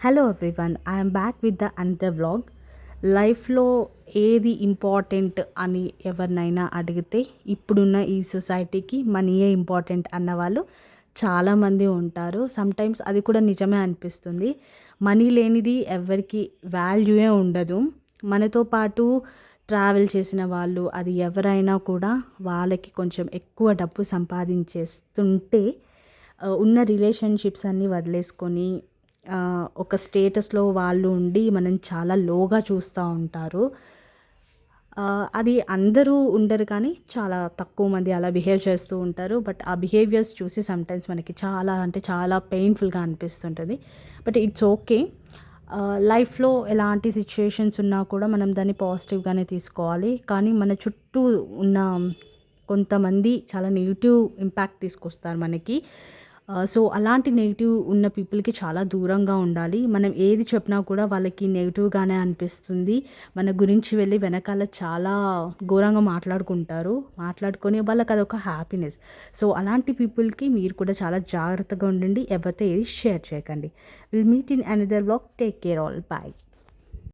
Hello everyone, I'm back with the another vlog. లైఫ్లో ఏది important అని ఎవరినైనా అడిగితే ఇప్పుడున్న ఈ సొసైటీకి మనీయే ఇంపార్టెంట్ అన్న వాళ్ళు చాలామంది ఉంటారు. సమ్టైమ్స్ అది కూడా నిజమే అనిపిస్తుంది. మనీ లేనిది ఎవరికి వాల్యూయే ఉండదు. మనతో పాటు ట్రావెల్ చేసిన వాళ్ళు, అది ఎవరైనా కూడా వాళ్ళకి కొంచెం ఎక్కువ డబ్బు సంపాదించేస్తుంటే ఉన్న రిలేషన్షిప్స్ అన్నీ వదిలేసుకొని ఒక స్టేటస్లో వాళ్ళు ఉండి మనం చాలా లోగా చూస్తూ ఉంటారు. అది అందరూ ఉండరు, కానీ చాలా తక్కువ మంది అలా బిహేవ్ చేస్తూ ఉంటారు. బట్ ఆ బిహేవియర్స్ చూసి సమ్టైమ్స్ మనకి చాలా పెయిన్ఫుల్గా అనిపిస్తుంటుంది. But it's okay. లైఫ్లో ఎలాంటి సిచ్యుయేషన్స్ ఉన్నా కూడా మనం దాన్ని పాజిటివ్గానే తీసుకోవాలి. కానీ మన చుట్టూ ఉన్న కొంతమంది చాలా నెగిటివ్ ఇంపాక్ట్ తీసుకొస్తారు మనకి. సో అలాంటి నెగిటివ్ ఉన్న పీపుల్కి చాలా దూరంగా ఉండాలి. మనం ఏది చెప్పినా కూడా వాళ్ళకి నెగిటివ్గానే అనిపిస్తుంది. మన గురించి వెళ్ళి వెనకాల చాలా ఘోరంగా మాట్లాడుకొని వాళ్ళకి అదొక హ్యాపీనెస్. సో అలాంటి పీపుల్కి మీరు కూడా చాలా జాగ్రత్తగా ఉండండి. ఎవరితో ఏది షేర్ చేయకండి. Will meet in another vlog. Take care all. Bye.